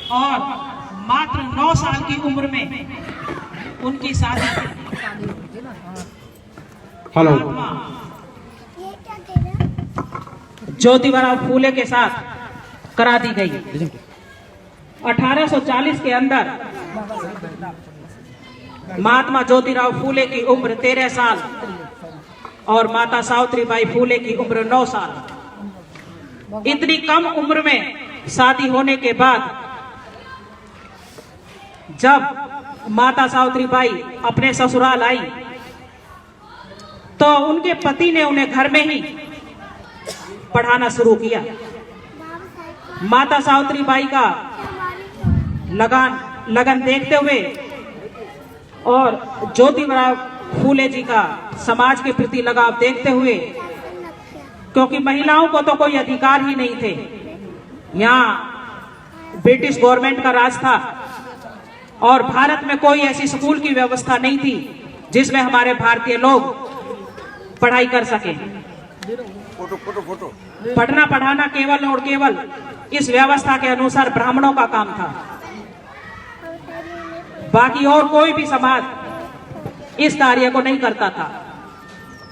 और मात्र 9 साल की उम्र में उनकी शादी हेलो ज्योतिबा फूले के साथ करा दी गई। 1840 के अंदर महात्मा ज्योतिराव फूले की उम्र 13 साल और माता सावित्रीबाई फूले की उम्र 9 साल। इतनी कम उम्र में शादी होने के बाद जब माता सावित्रीबाई अपने ससुराल आई तो उनके पति ने उन्हें घर में ही पढ़ाना शुरू किया। माता सावित्रीबाई का लगन देखते हुए और ज्योतिबा फूले जी का समाज के प्रति लगाव देखते हुए, क्योंकि महिलाओं को तो कोई अधिकार ही नहीं थे, यहाँ ब्रिटिश गवर्नमेंट का राज था और भारत में कोई ऐसी स्कूल की व्यवस्था नहीं थी जिसमें हमारे भारतीय लोग पढ़ाई कर सके। पढ़ना पढ़ाना केवल और केवल इस व्यवस्था के अनुसार ब्राह्मणों का काम था। बाकी और कोई भी समाज इस कार्य को नहीं करता था।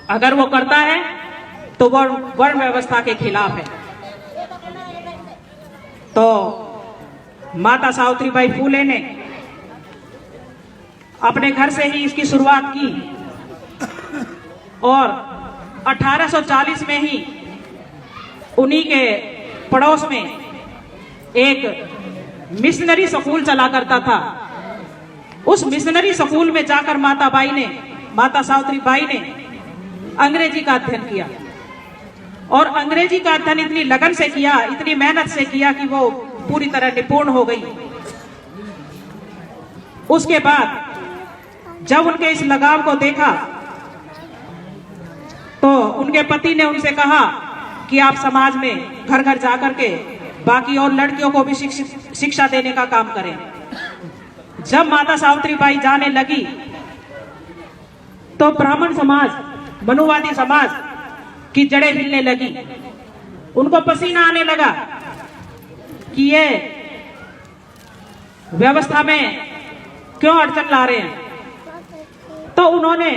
अगर वो करता है तो वो वर्ण व्यवस्था के खिलाफ है। तो माता सावित्रीबाई फूले ने अपने घर से ही इसकी शुरुआत की और 1840 में ही उन्हीं के पड़ोस में एक मिशनरी स्कूल चला करता था। उस मिशनरी स्कूल में जाकर माता सावित्रीबाई ने अंग्रेजी का अध्ययन किया और अंग्रेजी का अध्ययन इतनी लगन से किया, इतनी मेहनत से किया कि वो पूरी तरह निपुण हो गई। उसके बाद जब उनके इस लगाव को देखा तो उनके पति ने उनसे कहा कि आप समाज में घर घर जाकर के बाकी और लड़कियों को भी शिक्षा देने का काम करें। जब माता सावित्रीबाई जाने लगी तो ब्राह्मण समाज, मनुवादी समाज की जड़ें हिलने लगी। उनको पसीना आने लगा कि ये व्यवस्था में क्यों अड़चन ला रहे हैं। तो उन्होंने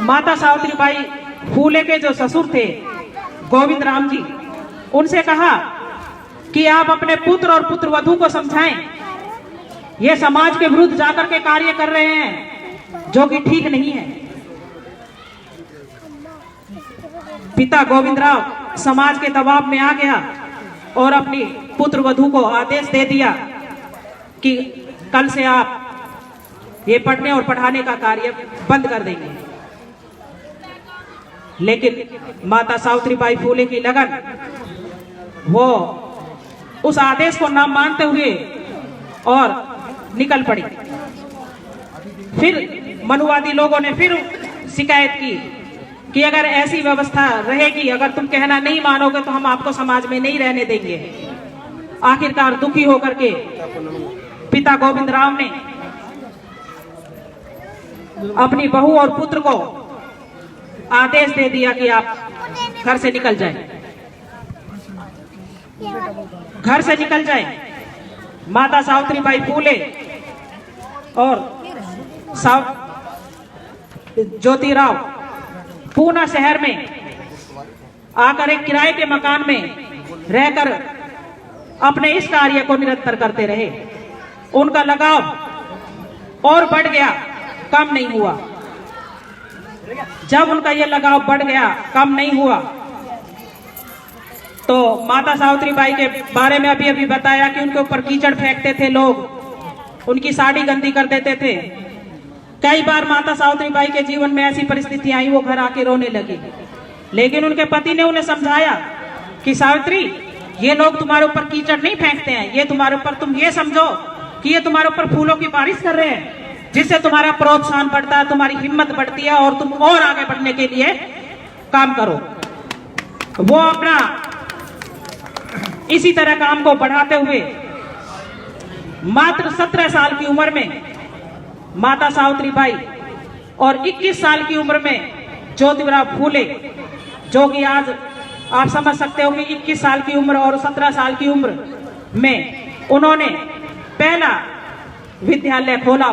माता सावित्रीबाई फूले के जो ससुर थे गोविंद राम जी, उनसे कहा कि आप अपने पुत्र और पुत्रवधू को समझाएं, ये समाज के विरुद्ध जाकर के कार्य कर रहे हैं जो कि ठीक नहीं है। पिता गोविंदराव समाज के दबाव में आ गया और अपनी पुत्रवधू को आदेश दे दिया कि कल से आप ये पढ़ने और पढ़ाने का कार्य बंद कर देंगे। लेकिन माता सावित्रीबाई फूले की लगन, वो उस आदेश को न मानते हुए और निकल पड़ी। फिर मनुवादी लोगों ने फिर शिकायत की कि अगर ऐसी व्यवस्था रहेगी, अगर तुम कहना नहीं मानोगे तो हम आपको समाज में नहीं रहने देंगे। आखिरकार दुखी होकर के पिता गोविंद राव ने अपनी बहू और पुत्र को आदेश दे दिया कि आप घर से निकल जाएं, घर से निकल जाएं। माता सावित्रीबाई फूले और ज्योतिराव पूना शहर में आकर एक किराए के मकान में रहकर अपने इस कार्य को निरंतर करते रहे। उनका लगाव और बढ़ गया, कम नहीं हुआ। जब उनका ये लगाव बढ़ गया, कम नहीं हुआ, तो माता सावित्रीबाई के बारे में अभी बताया कि उनके ऊपर कीचड़ फेंकते थे लोग, उनकी साड़ी गंदी कर देते थे। कई बार माता सावित्रीबाई के जीवन में ऐसी परिस्थितियां आई, वो घर आके रोने लगी। लेकिन उनके पति ने उन्हें समझाया कि सावित्री, ये लोग तुम्हारे ऊपर कीचड़ नहीं फेंकते हैं, ये तुम्हारे ऊपर, तुम ये समझो कि ये तुम्हारे ऊपर फूलों की बारिश कर रहे हैं, जिससे तुम्हारा प्रोत्साहन बढ़ता है, तुम्हारी हिम्मत बढ़ती है और तुम और आगे बढ़ने के लिए काम करो। वो अपना इसी तरह काम को बढ़ाते हुए मात्र 17 साल की उम्र में माता सावित्रीबाई और 21 साल की उम्र में ज्योतिबा फूले, जो कि आज आप समझ सकते हो कि 21 साल की उम्र और 17 साल की उम्र में उन्होंने पहला विद्यालय खोला।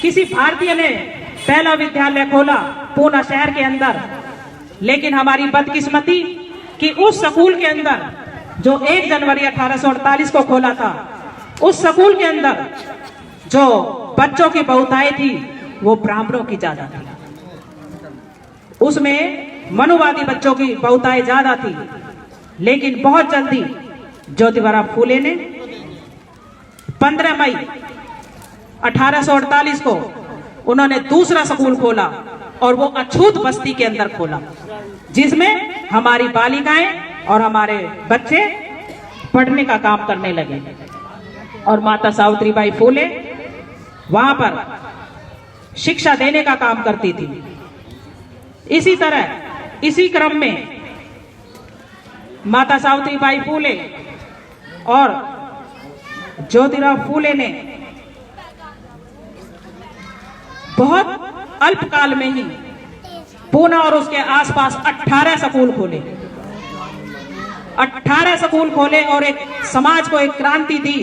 किसी भारतीय ने पहला विद्यालय खोला पूना शहर के अंदर। लेकिन हमारी बदकिस्मती कि उस स्कूल के अंदर जो 1 जनवरी 1848 को खोला था, उस स्कूल के अंदर जो बच्चों की बहुतायत थी वो ब्राह्मणों की ज्यादा थी। उसमें मनुवादी बच्चों की बहुतायत ज्यादा थी। लेकिन बहुत जल्दी ज्योतिबा फूले ने 15 मई 1848 को उन्होंने दूसरा स्कूल खोला और वो अछूत बस्ती के अंदर खोला, जिसमें हमारी बालिकाएं और हमारे बच्चे पढ़ने का काम करने लगे। और माता सावित्रीबाई फूले वहां पर शिक्षा देने का काम करती थी। इसी तरह इसी क्रम में माता सावित्रीबाई फूले और ज्योतिबा फूले ने बहुत अल्पकाल में ही पूना और उसके आसपास 18 स्कूल खोले। 18 स्कूल खोले और एक समाज को एक क्रांति दी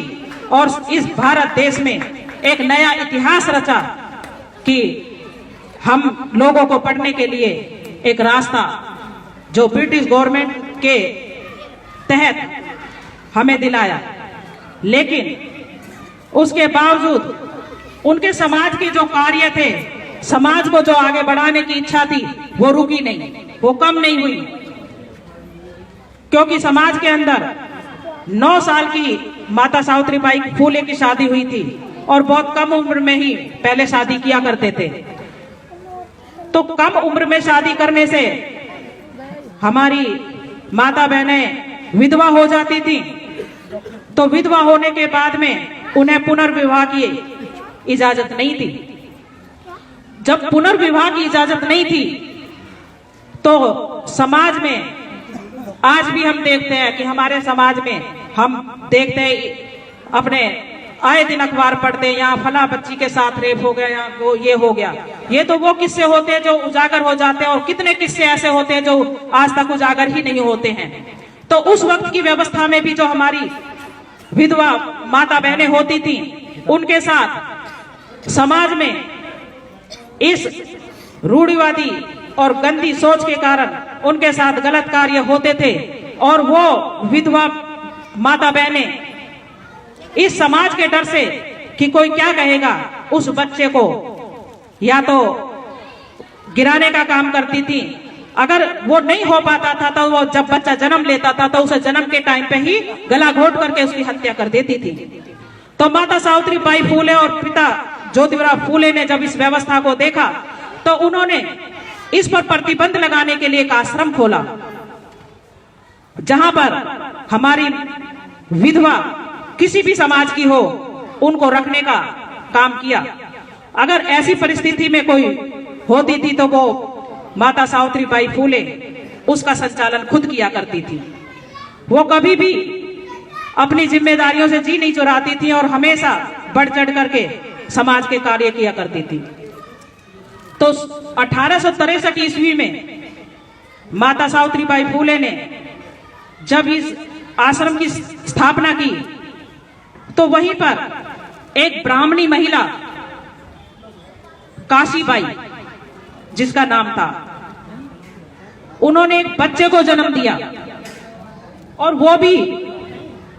और इस भारत देश में एक नया इतिहास रचा कि हम लोगों को पढ़ने के लिए एक रास्ता जो ब्रिटिश गवर्नमेंट के तहत हमें दिलाया। लेकिन उसके बावजूद उनके समाज के जो कार्य थे, समाज को जो आगे बढ़ाने की इच्छा थी, वो रुकी नहीं, वो कम नहीं हुई। क्योंकि समाज के अंदर 9 साल की माता सावित्रीबाई फूले की शादी हुई थी और बहुत कम उम्र में ही पहले शादी किया करते थे। तो कम उम्र में शादी करने से हमारी माता बहनें विधवा हो जाती थी। तो विधवा होने के बाद में उन्हें पुनर्विवाह की इजाजत नहीं थी। जब पुनर्विवाह की इजाजत नहीं थी तो समाज में आज भी हम देखते हैं कि हमारे समाज में हम देखते हैं, अपने आए दिन अखबार पढ़ते हैं, यहाँ फला बच्ची के साथ रेप हो गया, यहाँ वो ये हो गया। ये तो वो किस्से होते हैं जो उजागर हो जाते हैं और कितने किस्से ऐसे होते हैं जो आज तक उजागर ही नहीं होते हैं। तो उस वक्त की व्यवस्था में भी जो हमारी विधवा माता बहनें होती थी, उनके साथ समाज में इस रूढ़िवादी और गंदी सोच के कारण उनके साथ गलत कार्य होते थे। और वो विधवा माता बहनें इस समाज के डर से कि कोई क्या कहेगा, उस बच्चे को या तो गिराने का काम करती थी। अगर वो नहीं हो पाता था तो वो जब बच्चा जन्म लेता था तो उसे जन्म के टाइम पे ही गला घोट करके उसकी हत्या कर देती थी। तो माता सावित्रीबाई फूले और पिता ज्योतिबा फूले ने जब इस व्यवस्था को देखा तो उन्होंने इस पर प्रतिबंध लगाने के लिए एक आश्रम खोला, जहां पर हमारी विधवा किसी भी समाज की हो उनको रखने का काम किया। अगर ऐसी परिस्थिति में कोई होती थी तो वो माता सावित्रीबाई फूले उसका संचालन खुद किया करती थी। वो कभी भी अपनी जिम्मेदारियों से जी नहीं चुराती थी और हमेशा बढ़ चढ़ करके समाज के कार्य किया करती थी। तो 1863 ईस्वी में माता सावित्रीबाई फूले ने जब इस आश्रम की स्थापना की तो वहीं पर एक ब्राह्मणी महिला काशीबाई जिसका नाम था, उन्होंने एक बच्चे को जन्म दिया और वो भी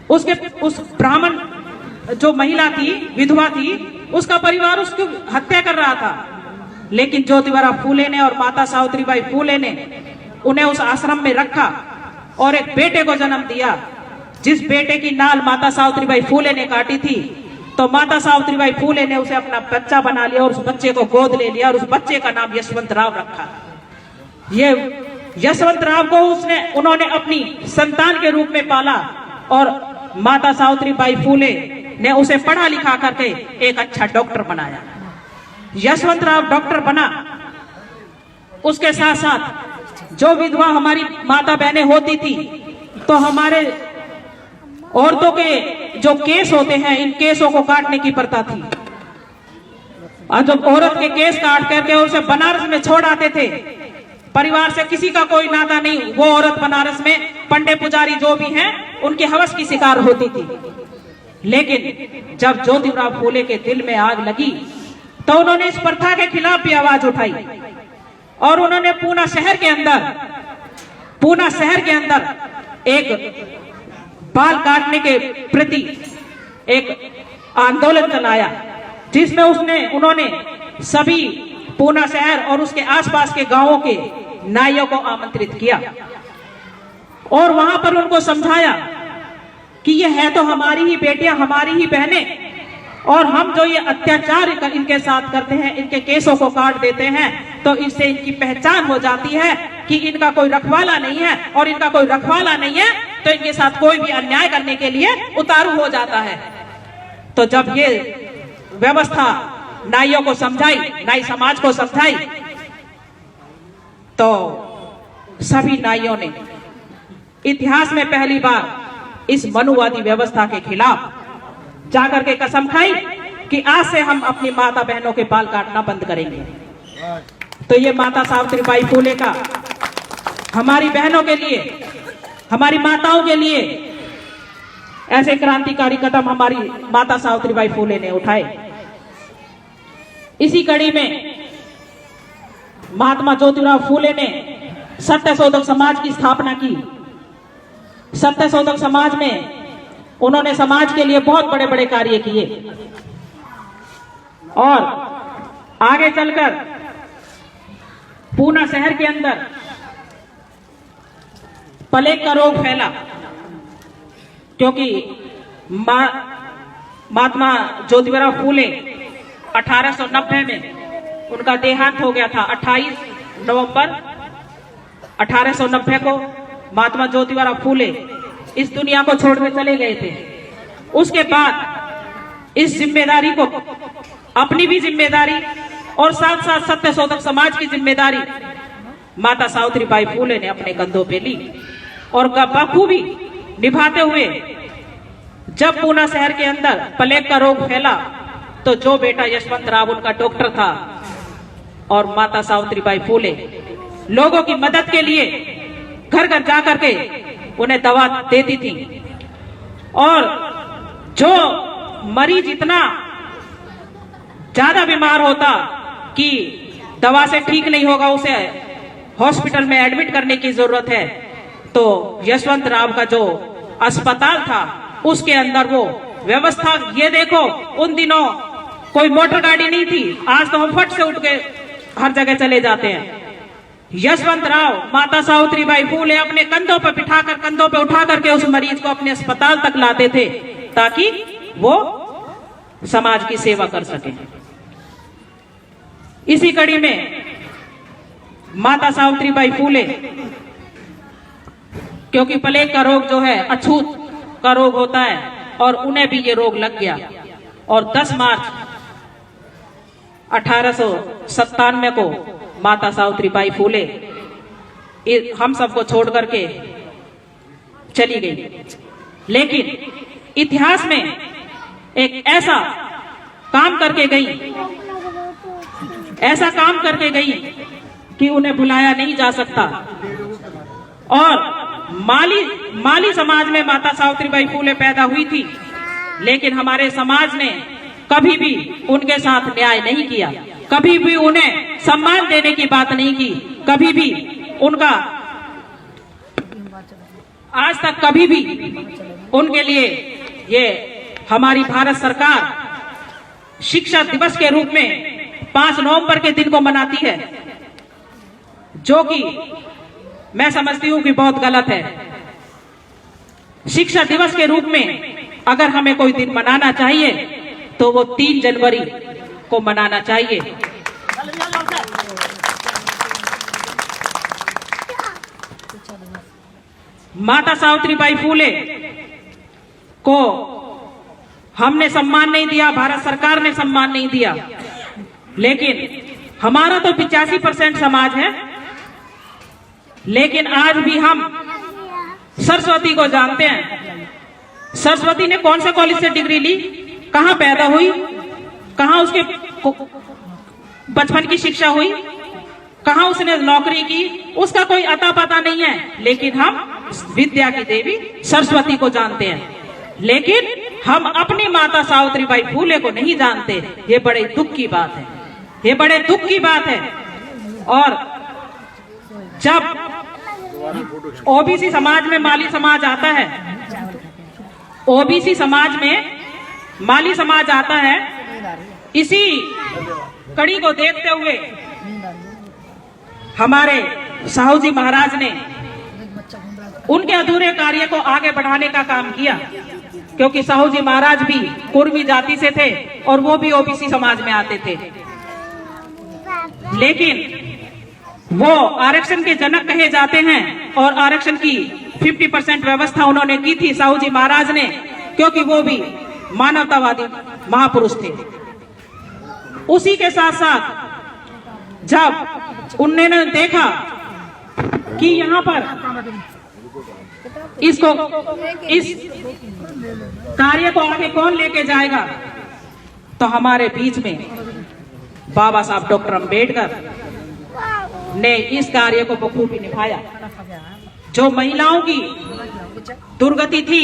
उस ब्राह्मण जो महिला थी, विधवा थी, उसका परिवार उसकी हत्या कर रहा था। लेकिन ज्योतिबा फूले ने और माता सावित्रीबाई फूले ने उन्हें उस आश्रम में रखा और एक बेटे को जन्म दिया, जिस बेटे की नाल माता सावित्रीबाई फूले ने काटी थी। तो माता सावित्रीबाई फूले ने उसे अपना बच्चा बना लिया और उस बच्चे को गोद ले लिया और उस बच्चे का नाम यशवंतराव रखा। ये यशवंतराव को उन्होंने अपनी संतान के रूप में पाला और माता सावित्रीबाई फूले ने उसे पढ़ा लिखा करके एक अच्छा डॉक्टर बनाया। यशवंतराव डॉक्टर बना, उसके साथ साथ जो विधवा हमारी माता बहनें होती थी तो हमारे औरतों के जो केस होते हैं, इन केसों को काटने की प्रथा थी। और जब औरत के केस काट करके उसे बनारस में छोड़ आते थे, परिवार से किसी का कोई नाता नहीं, वो औरत बनारस में पंडे पुजारी जो भी हैं उनके हवस की शिकार होती थी। लेकिन जब ज्योतिराव फूले के दिल में आग लगी तो उन्होंने इस प्रथा के खिलाफ भी आवाज उठाई और उन्होंने पूना शहर के अंदर एक बाल काटने के प्रति एक आंदोलन चलाया, जिसमें उन्होंने सभी पूना शहर और उसके आसपास के गांवों के नाइयों को आमंत्रित किया और वहां पर उनको समझाया कि ये है तो हमारी ही बेटियां, हमारी ही बहनें, और हम जो ये अत्याचार इनके साथ करते हैं, इनके केसों को काट देते हैं, तो इससे इनकी पहचान हो जाती है कि इनका कोई रखवाला नहीं है, और इनका कोई रखवाला नहीं है तो इनके साथ कोई भी अन्याय करने के लिए उतारू हो जाता है। तो जब ये व्यवस्था नाइयों को समझाई, नाई समाज को समझाई, तो सभी नाइयों ने इतिहास में पहली बार इस मनुवादी व्यवस्था के खिलाफ जाकर के कसम खाई कि आज से हम अपनी माता बहनों के बाल काटना बंद करेंगे। तो ये माता सावित्रीबाई फूले का हमारी बहनों के लिए, हमारी माताओं के लिए ऐसे क्रांतिकारी कदम हमारी माता सावित्रीबाई फूले ने उठाए। इसी कड़ी में महात्मा ज्योतिराव फूले ने सत्यशोधक समाज की स्थापना की। सत्यशोधक समाज में उन्होंने समाज के लिए बहुत बड़े बड़े कार्य किए और आगे चलकर पूना शहर के अंदर प्लेग का रोग फैला, क्योंकि महात्मा ज्योतिराव फूले 1890 में उनका देहांत हो गया था। 28 नवंबर 1890 को महात्मा ज्योतिराव फूले इस दुनिया को छोड़कर चले गए थे। उसके बाद इस जिम्मेदारी को, अपनी भी जिम्मेदारी और साथ साथ सत्यशोधक समाज की जिम्मेदारी माता सावित्रीबाई फूले ने अपने कंधों पे ली और बखूबी निभाते हुए जब पूना शहर के अंदर प्लेग का रोग फैला तो जो बेटा यशवंत राव उनका डॉक्टर था और माता सावित्रीबाई फूले लोगों की मदद के लिए घर घर जाकर के उन्हें दवा देती थी, और जो मरीज इतना ज्यादा बीमार होता कि दवा से ठीक नहीं होगा, उसे हॉस्पिटल में एडमिट करने की जरूरत है, तो यशवंत राव का जो अस्पताल था उसके अंदर वो व्यवस्था, ये देखो उन दिनों कोई मोटर गाड़ी नहीं थी, आज तो हम फट से उठ के हर जगह चले जाते हैं। यशवंत राव माता सावित्रीबाई फूले अपने कंधों पे उठा करके उस मरीज को अपने अस्पताल तक लाते थे ताकि वो समाज की सेवा कर सके। इसी कड़ी में माता सावित्रीबाई फूले, क्योंकि प्लेग का रोग जो है अछूत का रोग होता है और उन्हें भी ये रोग लग गया, और 10 मार्च 1897 को माता सावित्रीबाई फूले हम सबको छोड़ करके चली गई। लेकिन इतिहास में एक ऐसा काम करके गई कि उन्हें भुलाया नहीं जा सकता। और माली समाज में माता सावित्रीबाई फूले पैदा हुई थी, लेकिन हमारे समाज ने कभी भी उनके साथ न्याय नहीं किया, कभी भी उन्हें सम्मान देने की बात नहीं की, कभी भी उनका, आज तक कभी भी उनके लिए ये हमारी भारत सरकार शिक्षा दिवस के रूप में 5 नवंबर के दिन को मनाती है, जो कि मैं समझती हूं कि बहुत गलत है। शिक्षा दिवस के रूप में अगर हमें कोई दिन मनाना चाहिए तो वो 3 जनवरी को मनाना चाहिए। माता सावित्रीबाई फूले को हमने सम्मान नहीं दिया, भारत सरकार ने सम्मान नहीं दिया, लेकिन हमारा तो 85% समाज है, लेकिन आज भी हम सरस्वती को जानते हैं। सरस्वती ने कौन से कॉलेज से डिग्री ली, कहां पैदा हुई, कहां उसके बचपन की शिक्षा हुई, कहां उसने नौकरी की, उसका कोई अता पता नहीं है, लेकिन हम विद्या की देवी सरस्वती को जानते हैं। लेकिन हम अपनी माता सावित्रीबाई फूले को नहीं जानते, ये बड़े दुख की बात है, ये बड़े दुख की बात है। और जब ओबीसी समाज में माली समाज आता है, ओबीसी समाज में माली समाज आता है, इसी कड़ी को देखते हुए हमारे साहू जी महाराज ने उनके अधूरे कार्य को आगे बढ़ाने का काम किया, क्योंकि साहू जी महाराज भी कुर्मी जाति से थे और वो भी ओबीसी समाज में आते थे। लेकिन वो आरक्षण के जनक कहे जाते हैं और आरक्षण की 50% व्यवस्था उन्होंने की थी साहू जी महाराज ने, क्योंकि वो भी मानवतावादी महापुरुष थे। उसी के साथ साथ जब उन्होंने देखा कि यहाँ पर इस कार्य को आगे कौन लेके जाएगा, तो हमारे बीच में बाबा साहब डॉक्टर अंबेडकर ने इस कार्य को बखूबी निभाया। जो महिलाओं की दुर्गति थी,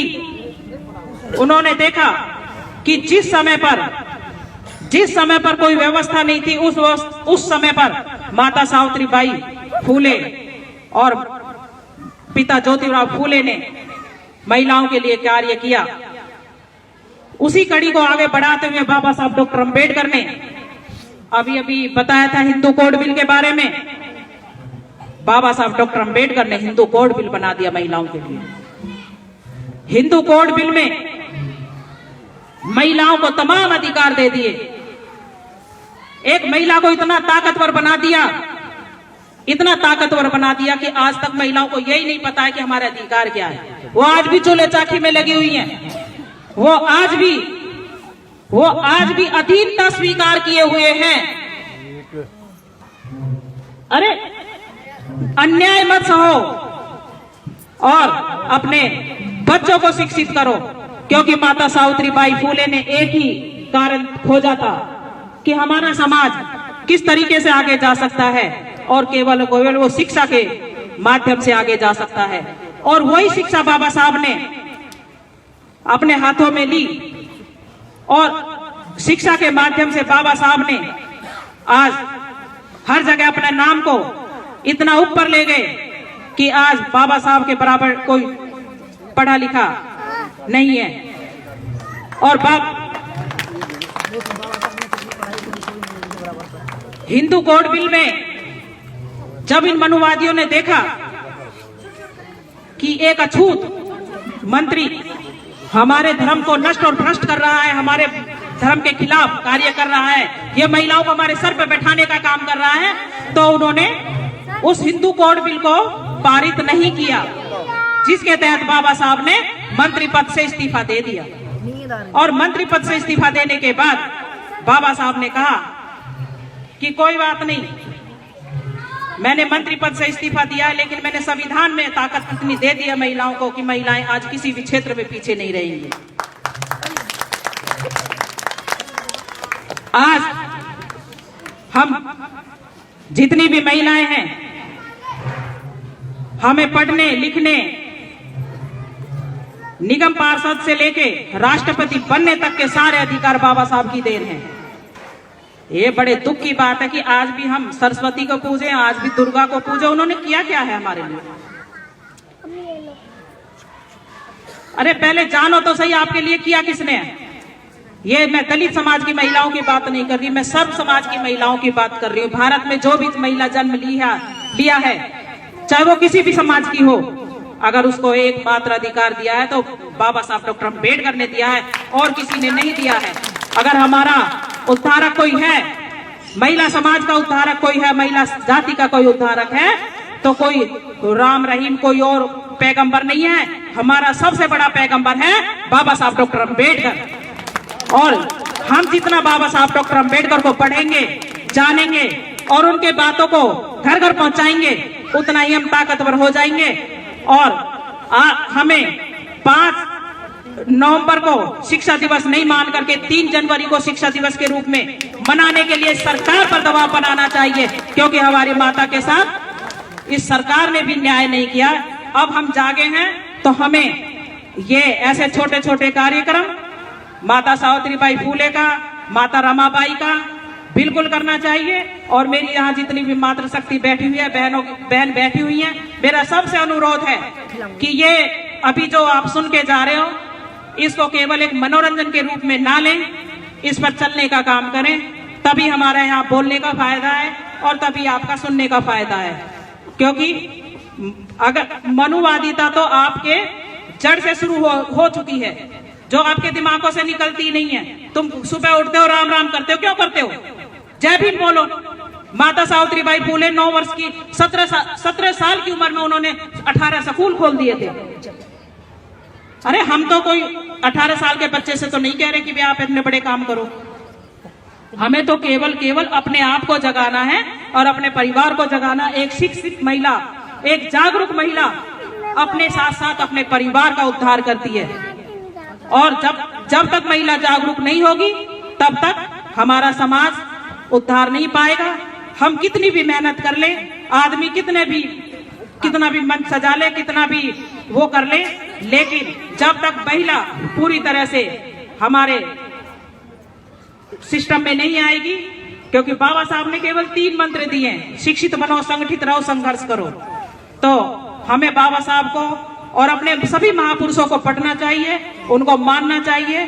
उन्होंने देखा कि जिस समय पर कोई व्यवस्था नहीं थी, उस समय पर माता सावित्रीबाई फूले और पिता ज्योतिराव फूले ने महिलाओं के लिए कार्य किया। उसी कड़ी को आगे बढ़ाते हुए बाबा साहब डॉक्टर अंबेडकर ने अभी बताया था हिंदू कोड बिल के बारे में। बाबा साहब डॉक्टर अंबेडकर ने हिंदू कोड बिल बना दिया महिलाओं के लिए। हिंदू कोड बिल में महिलाओं को तमाम अधिकार दे दिए। एक महिला को इतना ताकतवर बना दिया कि आज तक महिलाओं को यही नहीं पता है कि हमारा अधिकार क्या है। वो आज भी चूल्हे चाकी में लगी हुई हैं। वो आज भी अधीनता स्वीकार किए हुए हैं। अरे अन्याय मत सहो और अपने बच्चों को शिक्षित करो, क्योंकि माता सावित्रीबाई फूले ने एक ही कारण खोजा था कि हमारा समाज किस तरीके से आगे जा सकता है, और केवल वो शिक्षा के माध्यम से आगे जा सकता है। और वही शिक्षा बाबा साहब ने अपने हाथों में ली, और शिक्षा के माध्यम से बाबा साहब ने आज हर जगह अपने नाम को इतना ऊपर ले गए कि आज बाबा साहब के बराबर कोई पढ़ा लिखा नहीं है। और हिंदू कोड बिल में जब इन मनुवादियों ने देखा कि एक अछूत मंत्री हमारे धर्म को नष्ट और भ्रष्ट कर रहा है, हमारे धर्म के खिलाफ कार्य कर रहा है, ये महिलाओं को हमारे सर पे बैठाने का काम कर रहा है, तो उन्होंने उस हिंदू कोड बिल को पारित नहीं किया, जिसके तहत बाबा साहब ने मंत्री पद से इस्तीफा दे दिया। और मंत्री पद से इस्तीफा देने के बाद बाबा साहब ने कहा कि कोई बात नहीं, मैंने मंत्री पद से इस्तीफा दिया है, लेकिन मैंने संविधान में ताकत इतनी दे दी है महिलाओं को कि महिलाएं आज किसी भी क्षेत्र में पीछे नहीं रहेंगी। आज हम जितनी भी महिलाएं हैं, हमें पढ़ने लिखने, निगम पार्षद से लेके राष्ट्रपति बनने तक के सारे अधिकार बाबा साहब की देन है। ये बड़े दुख की बात है कि आज भी हम सरस्वती को पूजे, आज भी दुर्गा को पूजे। उन्होंने किया क्या है हमारे लिए? अरे पहले जानो तो सही, आपके लिए किया किसने है? ये मैं दलित समाज की महिलाओं की बात नहीं कर रही, मैं सर्व समाज की महिलाओं की बात कर रही हूँ। भारत में जो भी महिला जन्म लिया है, चाहे वो किसी भी समाज की हो, अगर उसको एकमात्र अधिकार दिया है तो बाबा साहब डॉक्टर अंबेडकर ने दिया है और किसी ने नहीं दिया है। अगर हमारा उद्धारक कोई है, महिला समाज का उद्धारक कोई है, महिला जाति का कोई उद्धारक है, तो कोई राम रहीम कोई और पैगंबर नहीं है। हमारा सबसे बड़ा पैगंबर है बाबा साहब डॉक्टर अंबेडकर। और हम जितना बाबा साहब डॉक्टर अंबेडकर को पढ़ेंगे, जानेंगे और उनके बातों को घर घर पहुंचाएंगे, उतना ही हम ताकतवर हो जाएंगे। और हमें 5 नवंबर को शिक्षा दिवस नहीं मान करके 3 जनवरी को शिक्षा दिवस के रूप में मनाने के लिए सरकार पर दबाव बनाना चाहिए, क्योंकि हमारी माता के साथ इस सरकार ने भी न्याय नहीं किया। अब हम जागे हैं तो हमें ये ऐसे छोटे छोटे कार्यक्रम माता सावित्रीबाई फूले का, माता रमाबाई का बिल्कुल करना चाहिए। और मेरी यहाँ जितनी भी मातृशक्ति बैठी हुई है, बहन बैठी हुई हैं, मेरा सबसे अनुरोध है कि ये अभी जो आप सुन के जा रहे हो, इसको केवल एक मनोरंजन के रूप में ना लें, इस पर चलने का काम करें, तभी हमारा यहाँ बोलने का फायदा है और तभी आपका सुनने का फायदा है। क्योंकि अगर मनुवादिता तो आपके जड़ से शुरू हो चुकी है, जो आपके दिमागों से निकलती नहीं है। तुम सुबह उठते हो, राम राम करते हो, क्यों करते हो? जय भीम बोलो। माता सावित्रीबाई फूले 9 वर्ष की 17 साल की उम्र में उन्होंने 18 स्कूल खोल दिए थे। अरे हम तो कोई 18 साल के बच्चे से तो नहीं कह रहे कि आप इतने बड़े काम करो। हमें तो केवल अपने आप को जगाना है और अपने परिवार को जगाना। एक शिक्षित महिला, एक जागरूक महिला अपने साथ साथ अपने परिवार का उद्धार करती है। और जब तक महिला जागरूक नहीं होगी, तब तक हमारा समाज उद्धार नहीं पाएगा। हम कितनी भी मेहनत कर ले, आदमी कितना भी मंच सजा ले, कितना भी वो कर ले, लेकिन जब तक महिला पूरी तरह से हमारे सिस्टम में नहीं आएगी, क्योंकि बाबा साहब ने केवल 3 मंत्र दिए हैं, शिक्षित बनो, संगठित रहो, संघर्ष करो। तो हमें बाबा साहब को और अपने सभी महापुरुषों को पढ़ना चाहिए, उनको मानना चाहिए,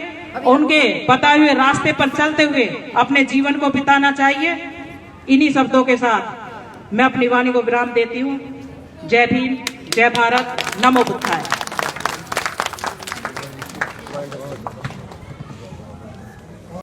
उनके बताए हुए रास्ते पर चलते हुए अपने जीवन को बिताना चाहिए। इन्हीं शब्दों के साथ मैं अपनी वाणी को विराम देती हूँ। जय भीम, जय भारत, नमो बुद्धाय।